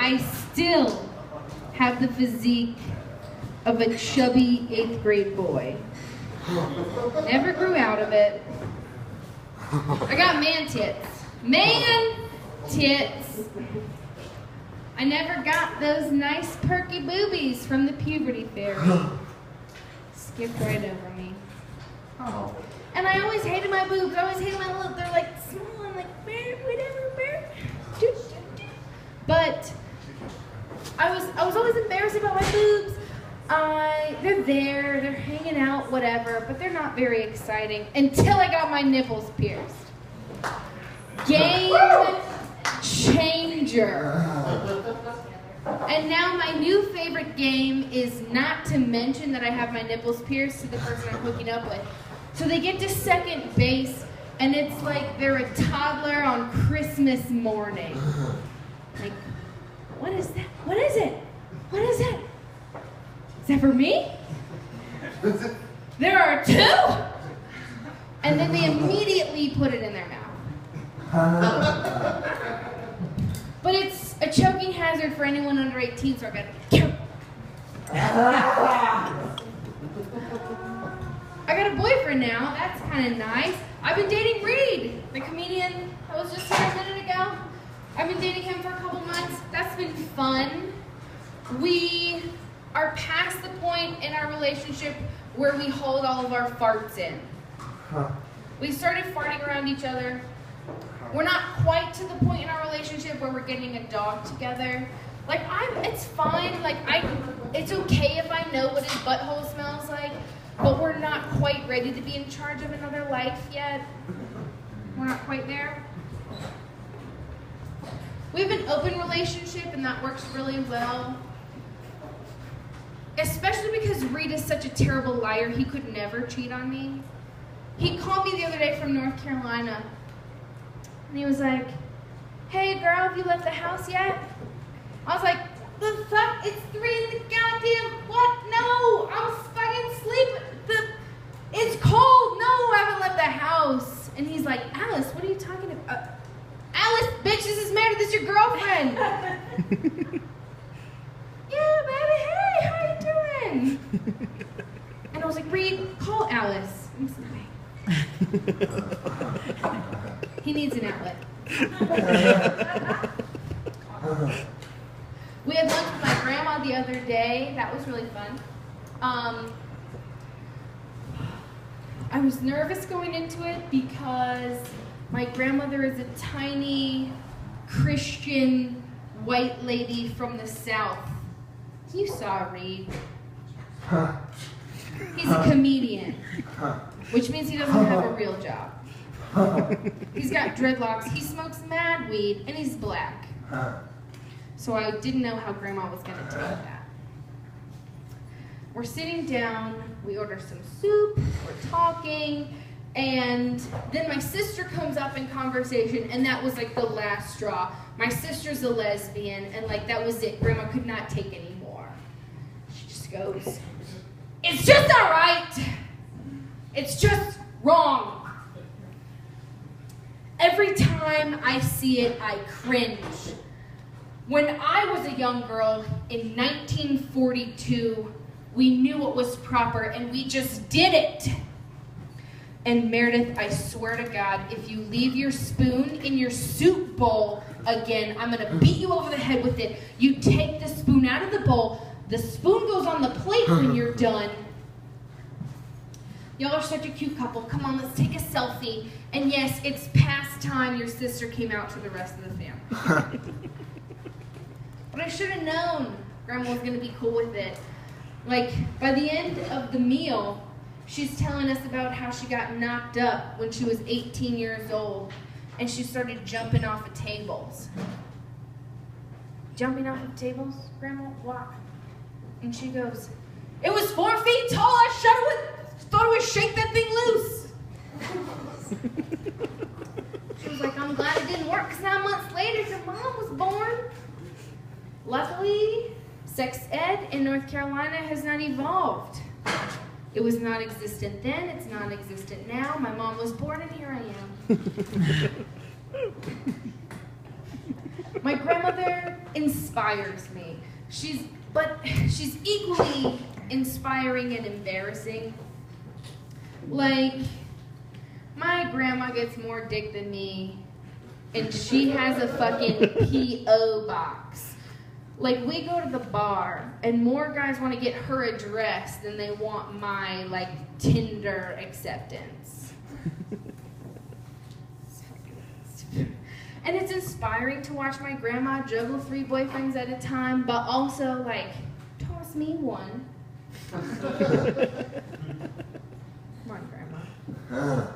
I still have the physique of a chubby 8th grade boy. Never grew out of it. I got man tits. Man tits. I never got those nice perky boobies from the puberty fairy. Skipped right over me. Oh. And I always hated my boobs. I always hated my look. They're like small. I'm like, whatever. But I was always embarrassed about my boobs. They're there, they're hanging out, whatever, but they're not very exciting until I got my nipples pierced. Game changer. And now my new favorite game is not to mention that I have my nipples pierced to the person I'm hooking up with. So they get to second base, and it's like they're a toddler on Christmas morning. Like, what is that? What is it? What is it? Is that for me? There are 2? And then they immediately put it in their mouth. But it's a choking hazard for anyone under 18, so I gotta be careful. I got a boyfriend now. That's kind of nice. I've been dating Reed, the comedian that was just here a minute ago. I've been dating him for a couple months. That's been fun. We are past the point in our relationship where we hold all of our farts in. We started farting around each other. We're not quite to the point in our relationship where we're getting a dog together. Like, it's fine. Like, it's okay if I know what his butthole smells like, but we're not quite ready to be in charge of another life yet. We're not quite there. We have an open relationship, and that works really well. Especially because Reed is such a terrible liar, he could never cheat on me. He called me the other day from North Carolina, and he was like, "Hey girl, have you left the house yet?" I was like, "The fuck? It's 3 in the goddamn, what? No, I'm fucking sleeping. It's cold. No, I haven't left the house." And he's like, "Alice, what are you talking about?" "Alice, bitch, this is Meredith, this is your girlfriend." "Yeah, baby, hey, how you doing?" And I was like, "Reed, call Alice." I'm sorry. He needs an outlet. We had lunch with my grandma the other day. That was really fun. I was nervous going into it because my grandmother is a tiny Christian white lady from the South. You saw Reed. He's a comedian, which means he doesn't have a real job. He's got dreadlocks, he smokes mad weed, and he's black. So I didn't know how Grandma was going to take that. We're sitting down, we order some soup, we're talking, and then my sister comes up in conversation, and that was like the last straw. My sister's a lesbian, and like that was it. Grandma could not take anymore. She just goes, "It's just all right. It's just wrong." Every time I see it, I cringe. When I was a young girl in 1942, we knew what was proper, and we just did it. And Meredith, I swear to God, if you leave your spoon in your soup bowl again, I'm going to beat you over the head with it. You take the spoon out of the bowl, the spoon goes on the plate when you're done. Y'all are such a cute couple. Come on, let's take a selfie. And yes, it's past time your sister came out to the rest of the family. But I should have known Grandma was going to be cool with it. Like, by the end of the meal, she's telling us about how she got knocked up when she was 18 years old, and she started jumping off of tables. "Jumping off of tables, Grandma? Why?" And she goes, "It was 4 feet tall. I thought it would shake that thing loose." She was like, "I'm glad it didn't work, because 9 months later, your mom was born." Luckily, sex ed in North Carolina has not evolved. It was non-existent then, it's non-existent now. My mom was born, and here I am. My grandmother inspires me. She's equally inspiring and embarrassing. Like, my grandma gets more dick than me, and she has a fucking P.O. box. Like, we go to the bar, and more guys want to get her address than they want my, like, Tinder acceptance. And it's inspiring to watch my grandma juggle 3 boyfriends at a time, but also, like, toss me one. Come on, Grandma.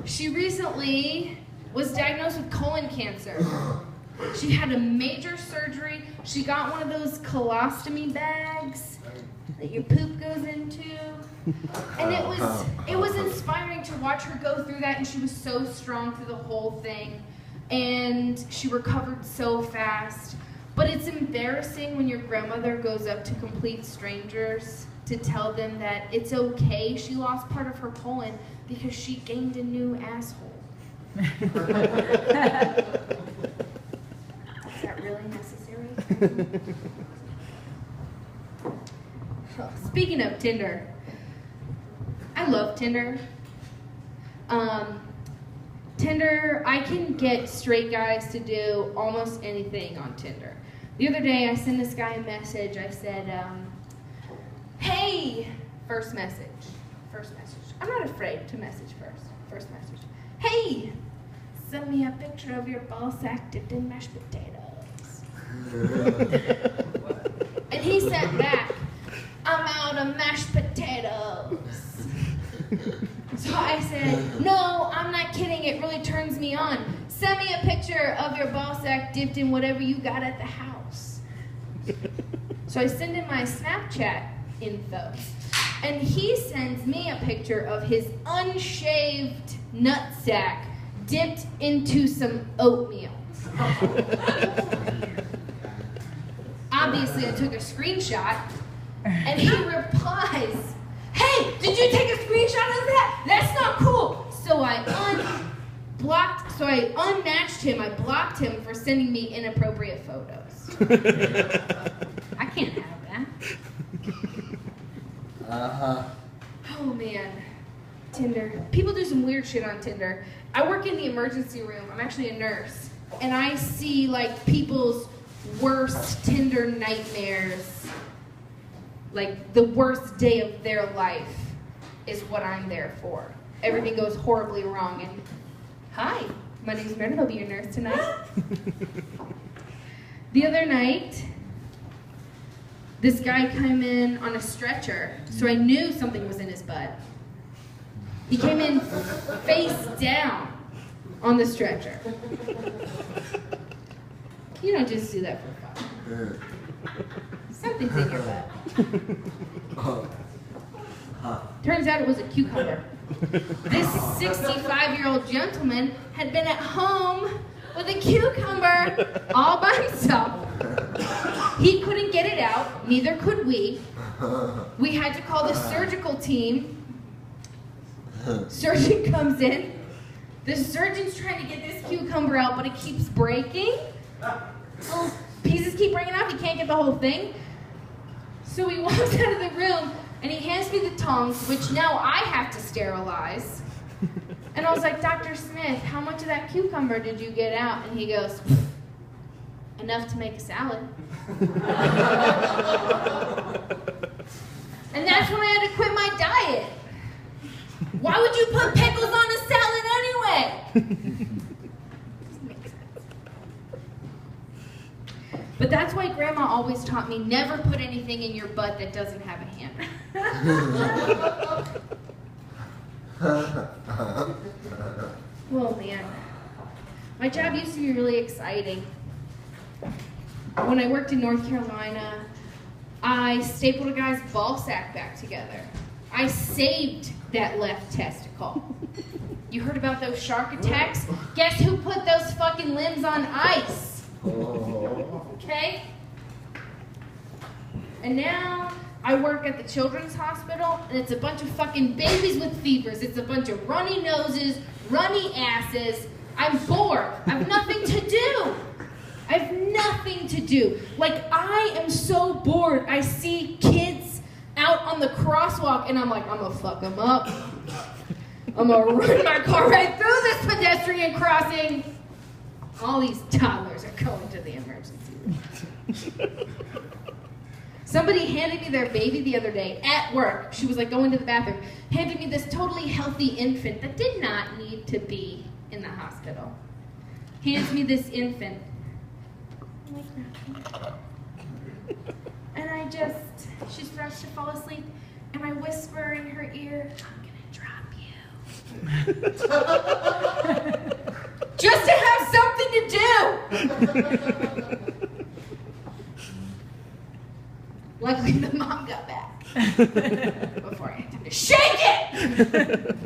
She recently was diagnosed with colon cancer. She had a major surgery. She got one of those colostomy bags that your poop goes into. And it was inspiring to watch her go through that, and she was so strong through the whole thing. And she recovered so fast. But it's embarrassing when your grandmother goes up to complete strangers to tell them that it's okay she lost part of her colon because she gained a new asshole. Is that really necessary? Oh, speaking of Tinder, I love Tinder. Tinder, I can get straight guys to do almost anything on Tinder. The other day, I sent this guy a message. I said, hey, first message. I'm not afraid to message first. First message. Hey, send me a picture of your ball sack dipped in mashed potatoes. And he sent back, I'm out of mashed potatoes. So I said, no, I'm not kidding, it really turns me on. Send me a picture of your ball sack dipped in whatever you got at the house. So I send him my Snapchat info, and he sends me a picture of his unshaved nutsack dipped into some oatmeal. Obviously, I took a screenshot, and he replies, hey, did you take a screenshot of that? That's not cool. So I unmatched him. I blocked him for sending me inappropriate photos. I can't have that. Oh, man. Tinder. People do some weird shit on Tinder. I work in the emergency room. I'm actually a nurse. And I see, like, people's worst Tinder nightmares. Like, the worst day of their life is what I'm there for. Everything goes horribly wrong. And, hi, my name's Meredith. I'll be your nurse tonight. The other night, this guy came in on a stretcher, so I knew something was in his butt. He came in face down on the stretcher. You don't just do that for fun. Something's in your butt. Turns out it was a cucumber. This 65-year-old gentleman had been at home with a cucumber all by himself. He couldn't get it out, neither could we. We had to call the surgical team. Surgeon comes in. The surgeon's trying to get this cucumber out, but it keeps breaking. Little pieces keep breaking off. He can't get the whole thing. So he walks out of the room, and he hands me the tongs, which now I have to sterilize. And I was like, Dr. Smith, how much of that cucumber did you get out? And he goes, enough to make a salad. And that's when I had to quit my diet. Why would you put pickles on a salad anyway? But that's why Grandma always taught me never put anything in your butt that doesn't have a hammer. Well, man, my job used to be really exciting. When I worked in North Carolina, I stapled a guy's ball sack back together. I saved that left testicle. You heard about those shark attacks? Guess who put those fucking limbs on ice? Okay? And now I work at the children's hospital, and it's a bunch of fucking babies with fevers. It's a bunch of runny noses, runny asses. I'm bored. I have nothing to do. I have nothing to do. Like, I am so bored. I see kids out on the crosswalk, and I'm like, I'm gonna fuck them up. I'm gonna run my car right through this pedestrian crossing. All these toddlers are going to the emergency room. Somebody handed me their baby the other day at work. She was like going to the bathroom, handed me this totally healthy infant that did not need to be in the hospital. Hands me this infant. And she starts to fall asleep, and I whisper in her ear, I'm gonna drop you. Just to have something to do. Luckily, the mom got back before I had time to shake it.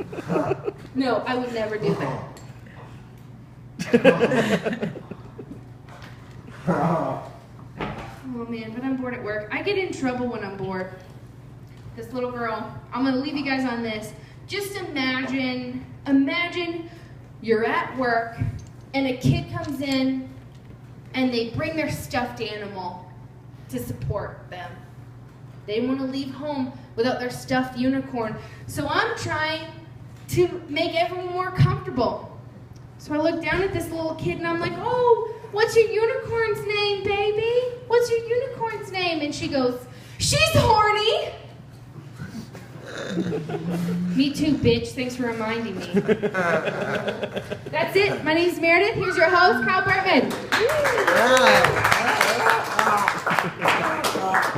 No, I would never do that. Oh man, but I'm bored at work. I get in trouble when I'm bored. This little girl, I'm gonna leave you guys on this. Just imagine you're at work and a kid comes in and they bring their stuffed animal to support them. They want to leave home without their stuffed unicorn. So I'm trying to make everyone more comfortable. So I look down at this little kid and I'm like, oh, what's your unicorn's name, baby? What's your unicorn's name? And she goes, she's horny. Me too, bitch. Thanks for reminding me. That's it. My name's Meredith. Here's your host, Kyle Bertman.